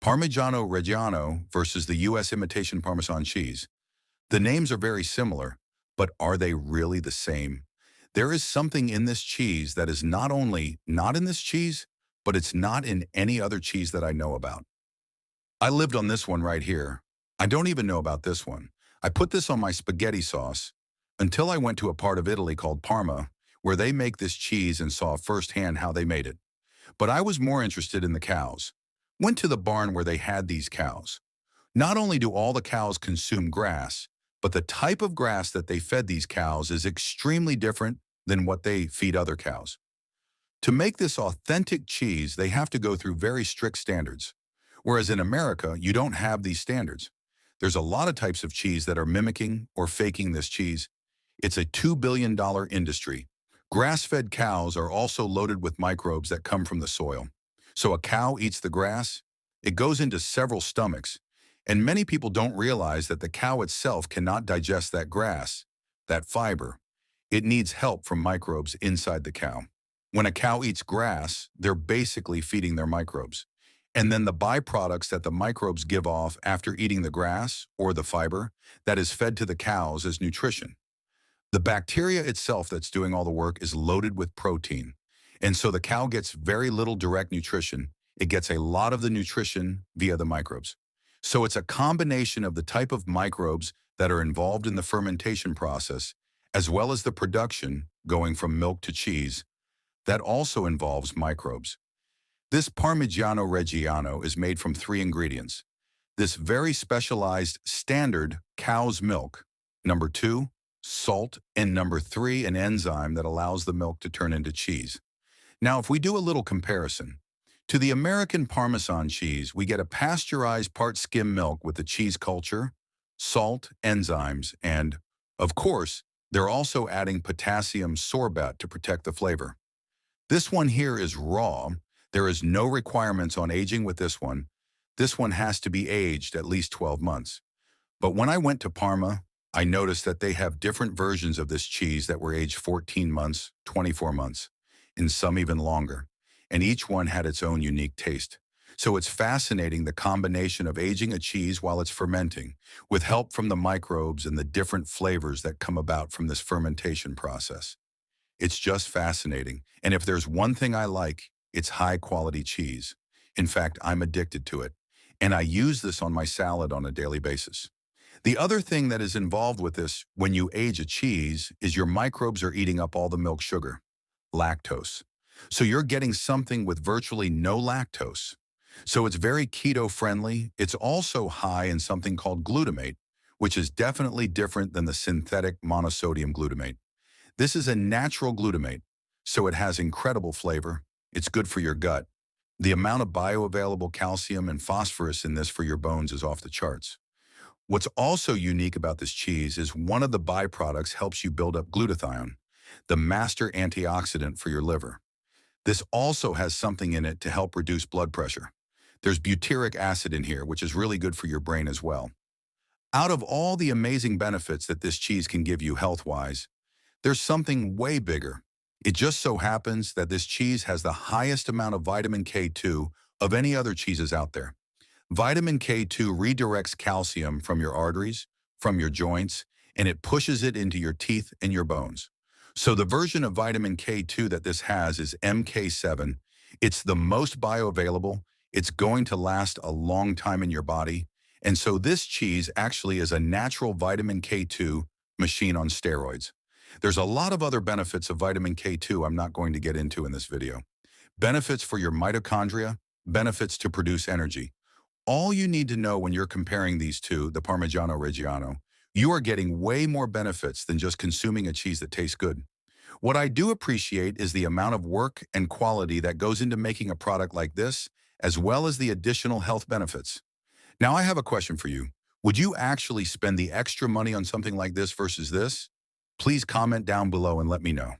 Parmigiano Reggiano versus the U.S. imitation Parmesan cheese. The names are very similar, but are they really the same? There is something in this cheese that is not only not in this cheese, but it's not in any other cheese that I know about. I lived on this one right here. I don't even know about this one. I put this on my spaghetti sauce until I went to a part of Italy called Parma, where they make this cheese and saw firsthand how they made it. But I was more interested in the cows. Went to the barn where they had these cows. Not only do all the cows consume grass, but the type of grass that they fed these cows is extremely different than what they feed other cows. To make this authentic cheese, they have to go through very strict standards. Whereas in America, you don't have these standards. There's a lot of types of cheese that are mimicking or faking this cheese. It's a $2 billion industry. Grass-fed cows are also loaded with microbes that come from the soil. So a cow eats the grass, it goes into several stomachs, and many people don't realize that the cow itself cannot digest that grass, that fiber. It needs help from microbes inside the cow. When a cow eats grass, they're basically feeding their microbes. And then the byproducts that the microbes give off after eating the grass or the fiber that is fed to the cows as nutrition. The bacteria itself that's doing all the work is loaded with protein. And so the cow gets very little direct nutrition. It gets a lot of the nutrition via the microbes. So it's a combination of the type of microbes that are involved in the fermentation process, as well as the production going from milk to cheese, that also involves microbes. This Parmigiano Reggiano is made from 3 ingredients. This very specialized standard cow's milk. Number 2, salt, and number 3, an enzyme that allows the milk to turn into cheese. Now, if we do a little comparison, to the American Parmesan cheese, we get a pasteurized part skim milk with the cheese culture, salt, enzymes, and, of course, they're also adding potassium sorbate to protect the flavor. This one here is raw. There is no requirements on aging with this one. This one has to be aged at least 12 months. But when I went to Parma, I noticed that they have different versions of this cheese that were aged 14 months, 24 months, and some even longer. And each one had its own unique taste. So it's fascinating the combination of aging a cheese while it's fermenting, with help from the microbes and the different flavors that come about from this fermentation process. It's just fascinating. And if there's one thing I like, it's high-quality cheese. In fact, I'm addicted to it. And I use this on my salad on a daily basis. The other thing that is involved with this when you age a cheese is your microbes are eating up all the milk sugar, lactose. So you're getting something with virtually no lactose. So it's very keto-friendly. It's also high in something called glutamate, which is definitely different than the synthetic monosodium glutamate. This is a natural glutamate, so it has incredible flavor. It's good for your gut. The amount of bioavailable calcium and phosphorus in this for your bones is off the charts. What's also unique about this cheese is one of the byproducts helps you build up glutathione, the master antioxidant for your liver. This also has something in it to help reduce blood pressure. There's butyric acid in here, which is really good for your brain as well. Out of all the amazing benefits that this cheese can give you health-wise, there's something way bigger. It just so happens that this cheese has the highest amount of vitamin K2 of any other cheeses out there. Vitamin K2 redirects calcium from your arteries, from your joints, and it pushes it into your teeth and your bones. So the version of vitamin K2 that this has is MK7. It's the most bioavailable. It's going to last a long time in your body. And so this cheese actually is a natural vitamin K2 machine on steroids. There's a lot of other benefits of vitamin K2 I'm not going to get into in this video. Benefits for your mitochondria, benefits to produce energy. All you need to know when you're comparing these two, the Parmigiano Reggiano, you are getting way more benefits than just consuming a cheese that tastes good. What I do appreciate is the amount of work and quality that goes into making a product like this, as well as the additional health benefits. Now I have a question for you. Would you actually spend the extra money on something like this versus this? Please comment down below and let me know.